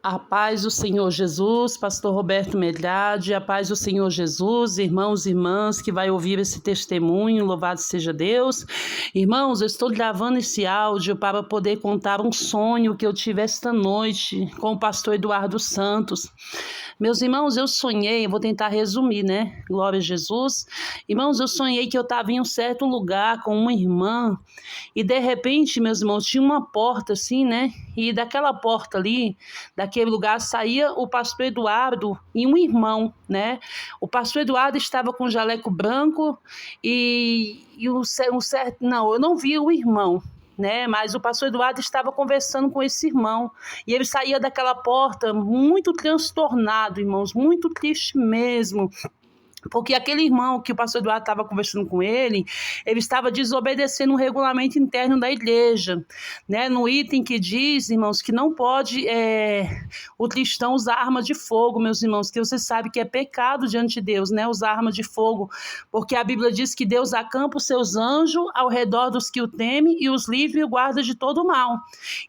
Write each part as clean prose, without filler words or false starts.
A paz do Senhor Jesus, pastor Roberto Medrade, a paz do Senhor Jesus, irmãos e irmãs que vai ouvir esse testemunho, louvado seja Deus. Irmãos, eu estou gravando esse áudio para poder contar um sonho que eu tive esta noite com o pastor Eduardo Santos. Meus irmãos, eu sonhei, vou tentar resumir, né? Glória a Jesus. Irmãos, eu sonhei que eu estava em um certo lugar com uma irmã e de repente, meus irmãos, tinha uma porta assim, né? E daquela porta ali, daquele lugar, saía o pastor Eduardo e um irmão, né? O pastor Eduardo estava com um jaleco branco não, eu não vi o irmão, né? Mas o pastor Eduardo estava conversando com esse irmão e ele saía daquela porta muito transtornado, irmãos, muito triste mesmo. Porque aquele irmão que o pastor Eduardo estava conversando com ele estava desobedecendo o regulamento interno da igreja, né? No item que diz, irmãos, que não pode o cristão usar arma de fogo, meus irmãos, que você sabe que é pecado diante de Deus, né? Usar arma de fogo, porque a Bíblia diz que Deus acampa os seus anjos ao redor dos que o temem e os livra e o guarda de todo o mal.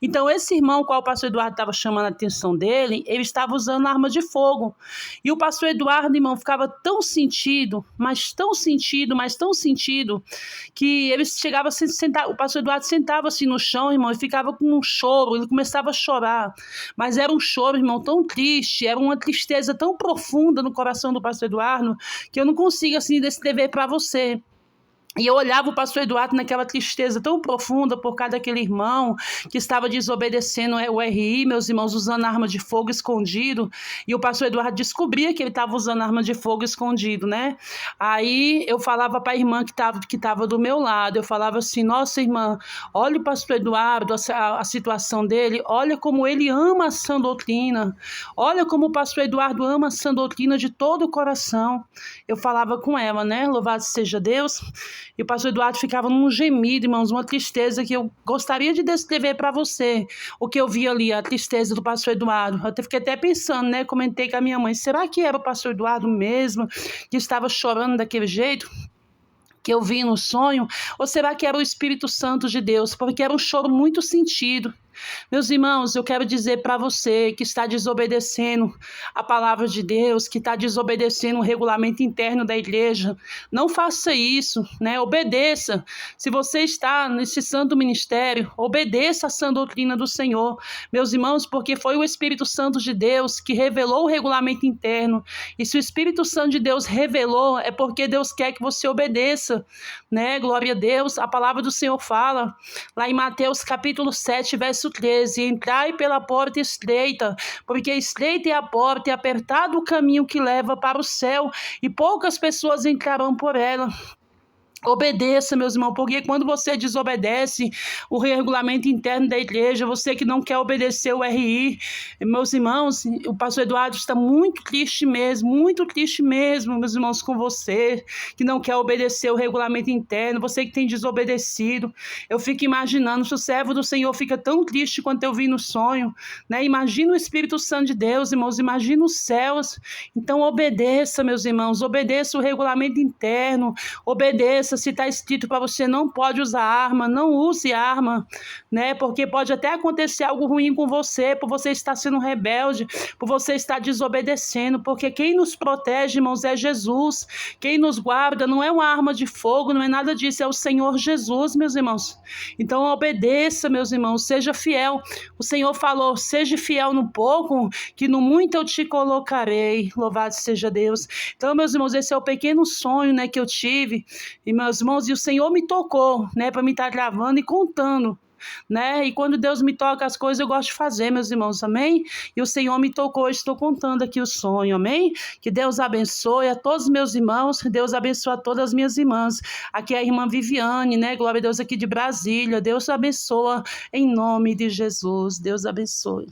Então, esse irmão, qual o pastor Eduardo estava chamando a atenção dele, ele estava usando arma de fogo. E o pastor Eduardo, irmão, ficava tão sentido, mas tão sentido, que ele chegava a se sentar, o pastor Eduardo sentava assim no chão, irmão, e ficava com um choro, ele começava a chorar, mas era um choro, irmão, tão triste, era uma tristeza tão profunda no coração do pastor Eduardo, que eu não consigo assim descrever para você. E eu olhava o pastor Eduardo naquela tristeza tão profunda por causa daquele irmão que estava desobedecendo o RI, meus irmãos, usando arma de fogo escondido. E o pastor Eduardo descobria que ele estava usando arma de fogo escondido, né? Aí eu falava para a irmã que estava do meu lado, eu falava assim, nossa irmã, olha o pastor Eduardo, a situação dele, olha como ele ama a sã doutrina, olha como o pastor Eduardo ama a sã doutrina de todo o coração. Eu falava com ela, né? Louvado seja Deus. E o pastor Eduardo ficava num gemido, irmãos, uma tristeza que eu gostaria de descrever para você. O que eu vi ali, a tristeza do pastor Eduardo. Eu fiquei até pensando, né? Comentei com a minha mãe, será que era o pastor Eduardo mesmo que estava chorando daquele jeito que eu vi no sonho? Ou será que era o Espírito Santo de Deus? Porque era um choro muito sentido. Meus irmãos, eu quero dizer para você que está desobedecendo a palavra de Deus, que está desobedecendo o regulamento interno da igreja, não faça isso, né? Obedeça. Se você está nesse santo ministério, obedeça a sã doutrina do Senhor, meus irmãos, porque foi o Espírito Santo de Deus que revelou o regulamento interno. E se o Espírito Santo de Deus revelou, é porque Deus quer que você obedeça, né? Glória a Deus. A palavra do Senhor fala lá em Mateus capítulo 7, verso 13, entrai pela porta estreita, porque estreita é a porta e apertado o caminho que leva para o céu, e poucas pessoas entrarão por ela. Obedeça, meus irmãos, porque quando você desobedece o regulamento interno da igreja, você que não quer obedecer o RI, meus irmãos, o pastor Eduardo está muito triste mesmo, meus irmãos, com você, que não quer obedecer o regulamento interno, você que tem desobedecido. Eu fico imaginando, se o servo do Senhor fica tão triste quanto eu vi no sonho, né? Imagina o Espírito Santo de Deus, irmãos, imagina os céus. Então obedeça, meus irmãos, obedeça o regulamento interno, obedeça. Se está escrito para você não pode usar arma, não use arma, né? Porque pode até acontecer algo ruim com você, por você estar sendo rebelde, por você estar desobedecendo, porque quem nos protege, irmãos, é Jesus. Quem nos guarda não é uma arma de fogo, não é nada disso, é o Senhor Jesus, meus irmãos. Então obedeça, meus irmãos, seja fiel. O Senhor falou, seja fiel no pouco, que no muito eu te colocarei. Louvado seja Deus. Então, meus irmãos, esse é o pequeno sonho, né, que eu tive, e meus irmãos, e o Senhor me tocou, né, para me estar gravando e contando, né? E quando Deus me toca as coisas, eu gosto de fazer, meus irmãos, amém? E o Senhor me tocou, estou contando aqui o sonho, amém? Que Deus abençoe a todos os meus irmãos, que Deus abençoe a todas as minhas irmãs. Aqui é a irmã Viviane, né? Glória a Deus, aqui de Brasília. Deus abençoa em nome de Jesus. Deus abençoe.